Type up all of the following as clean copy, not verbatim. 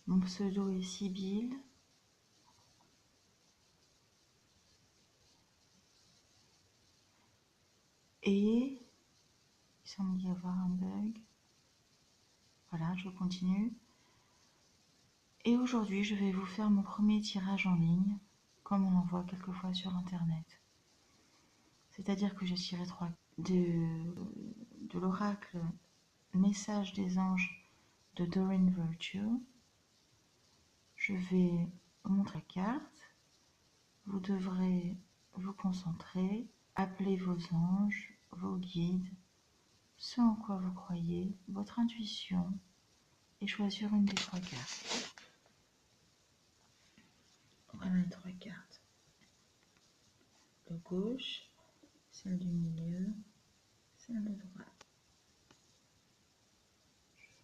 Mon pseudo est Sibylle. Et il semble y avoir un bug. Voilà, je continue. Et aujourd'hui, je vais vous faire mon premier tirage en ligne, comme on en voit quelquefois sur Internet. C'est-à-dire que j'ai tiré de l'oracle Message des anges de Doreen Virtue. Je vais vous montrer la carte. Vous devrez vous concentrer, appeler vos anges, vos guides, ce en quoi vous croyez, votre intuition, et choisir une des 3 cartes. Voilà les 3 cartes. De gauche, celle du milieu, celle de droite.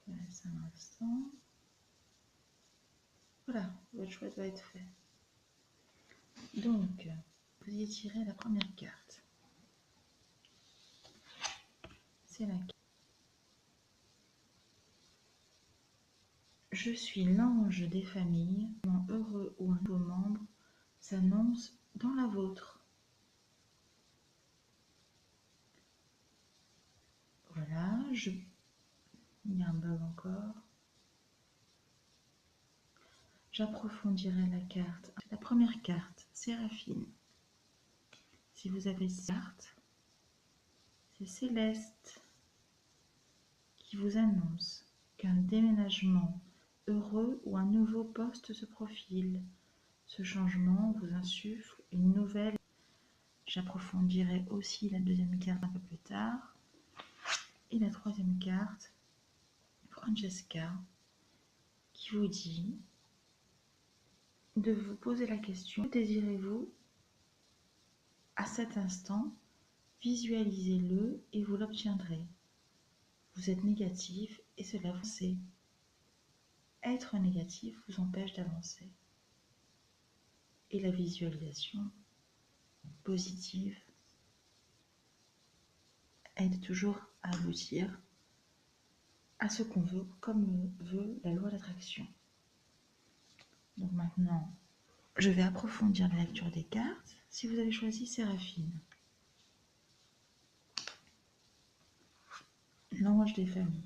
Je laisse un instant. Voilà, votre choix doit être fait. Donc, vous y tirez la première carte. C'est la carte. Je suis l'ange des familles. Un heureux ou un nouveau membre s'annonce dans la vôtre. Voilà, il y a un bug encore. J'approfondirai la carte. La première carte, Séraphine. Si vous avez cette carte, c'est Céleste qui vous annonce qu'un déménagement heureux ou un nouveau poste se profile. Ce changement vous insuffle une nouvelle. J'approfondirai aussi la deuxième carte un peu plus tard. Et la troisième carte, Francesca, qui vous dit de vous poser la question: que désirez-vous à cet instant? Visualisez-le et vous l'obtiendrez. Vous êtes négatif et cela vous sait. Être négatif vous empêche d'avancer. Et la visualisation positive aide toujours à aboutir à ce qu'on veut, comme veut la loi d'attraction. Donc maintenant, je vais approfondir la lecture des cartes. Si vous avez choisi Séraphine, l'ange des familles.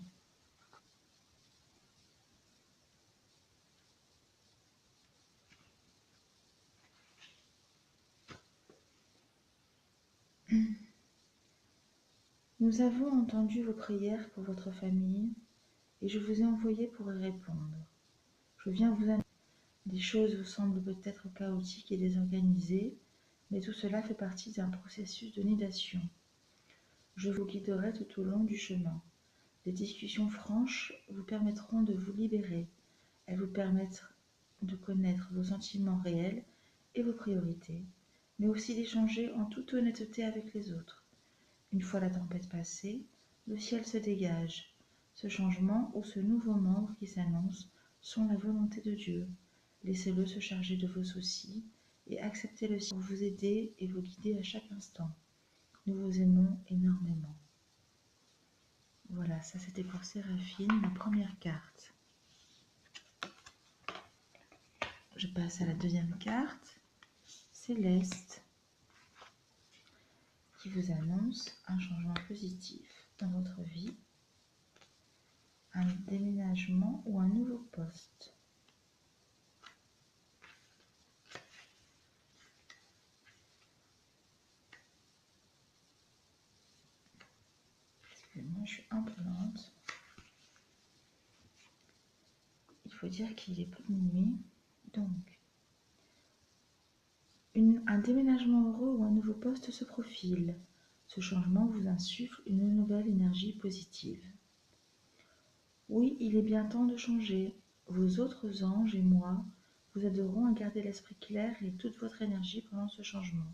Nous avons entendu vos prières pour votre famille et je vous ai envoyé pour y répondre. Je viens vous annoncer. Des choses vous semblent peut-être chaotiques et désorganisées, mais tout cela fait partie d'un processus de nidation. Je vous guiderai tout au long du chemin. Des discussions franches vous permettront de vous libérer. Elles vous permettent de connaître vos sentiments réels et vos priorités, mais aussi d'échanger en toute honnêteté avec les autres. Une fois la tempête passée, le ciel se dégage. Ce changement ou ce nouveau membre qui s'annonce sont la volonté de Dieu. Laissez-le se charger de vos soucis et acceptez-le pour vous aider et vous guider à chaque instant. Nous vous aimons énormément. Voilà, ça c'était pour Séraphine, la première carte. Je passe à la deuxième carte, Céleste, qui vous annonce un changement positif dans votre vie, un déménagement ou un nouveau poste. Excusez-moi, je suis un peu lente. Il faut dire qu'il est plus de minuit, donc un déménagement heureux ou un nouveau poste se profile. Ce changement vous insuffle une nouvelle énergie positive. Oui, il est bien temps de changer. Vos autres anges et moi vous aiderons à garder l'esprit clair et toute votre énergie pendant ce changement.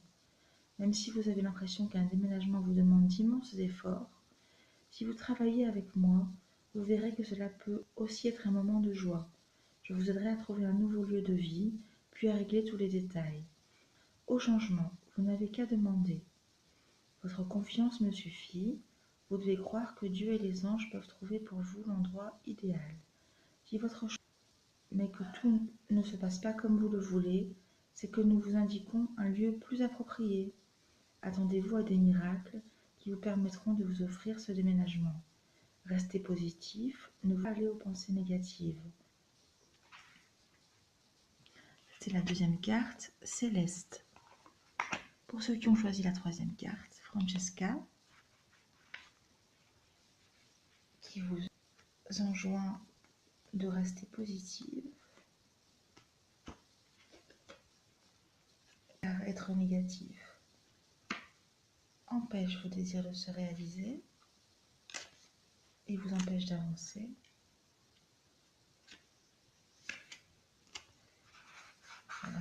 Même si vous avez l'impression qu'un déménagement vous demande d'immenses efforts, si vous travaillez avec moi, vous verrez que cela peut aussi être un moment de joie. Je vous aiderai à trouver un nouveau lieu de vie, puis à régler tous les détails. Au changement, vous n'avez qu'à demander. Votre confiance me suffit. Vous devez croire que Dieu et les anges peuvent trouver pour vous l'endroit idéal. Si votre choix mais que tout ne se passe pas comme vous le voulez, c'est que nous vous indiquons un lieu plus approprié. Attendez-vous à des miracles qui vous permettront de vous offrir ce déménagement. Restez positif, ne vous parlez aux pensées négatives. C'est la deuxième carte, Céleste. Pour ceux qui ont choisi la troisième carte, Francesca, qui vous enjoint de rester positive, car être négatif empêche vos désirs de se réaliser et vous empêche d'avancer. Voilà.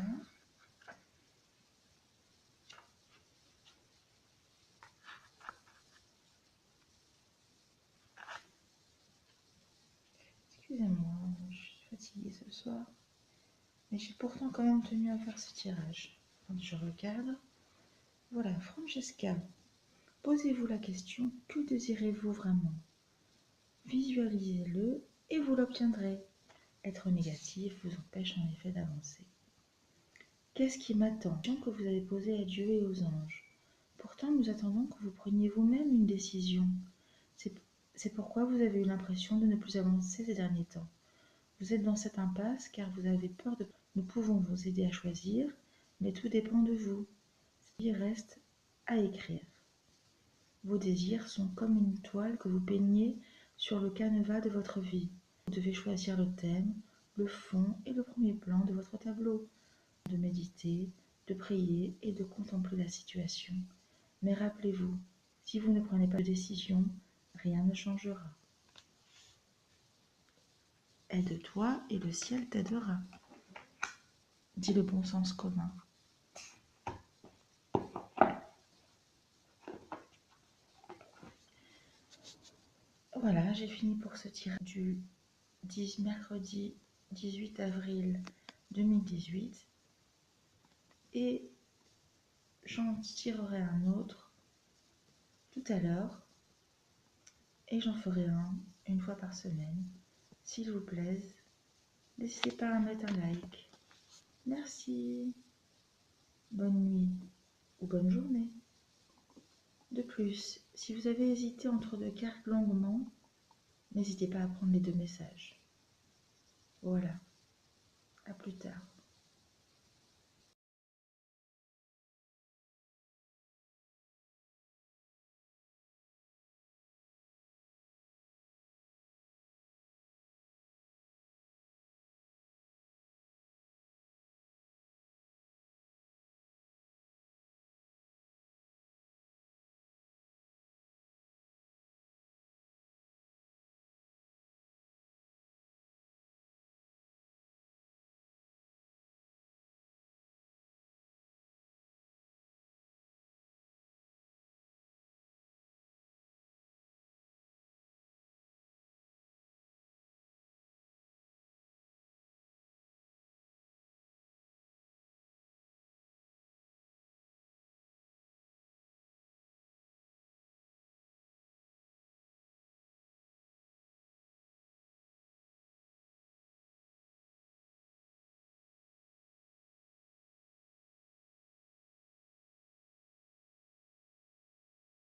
Excusez-moi, je suis fatiguée ce soir, mais j'ai pourtant quand même tenu à faire ce tirage. Quand je regarde, voilà, Francesca, posez-vous la question, que désirez-vous vraiment? Visualisez-le et vous l'obtiendrez. Être négatif vous empêche en effet d'avancer. Qu'est-ce qui m'attend? Que vous avez posé à Dieu et aux anges. Pourtant, nous attendons que vous preniez vous-même une décision. C'est pourquoi vous avez eu l'impression de ne plus avancer ces derniers temps. Vous êtes dans cette impasse car vous avez peur de... Nous pouvons vous aider à choisir, mais tout dépend de vous. Il reste à écrire. Vos désirs sont comme une toile que vous peignez sur le canevas de votre vie. Vous devez choisir le thème, le fond et le premier plan de votre tableau. De méditer, de prier et de contempler la situation. Mais rappelez-vous, si vous ne prenez pas de décision, rien ne changera. Aide-toi et le ciel t'aidera, dit le bon sens commun. Voilà, j'ai fini pour ce tirage du mercredi 18 avril 2018 et j'en tirerai un autre tout à l'heure et j'en ferai un une fois par semaine. S'il vous plaît, n'hésitez pas à mettre un like. Merci. Bonne nuit ou bonne journée. De plus, si vous avez hésité entre deux cartes longuement, n'hésitez pas à prendre les deux messages. Voilà, à plus tard.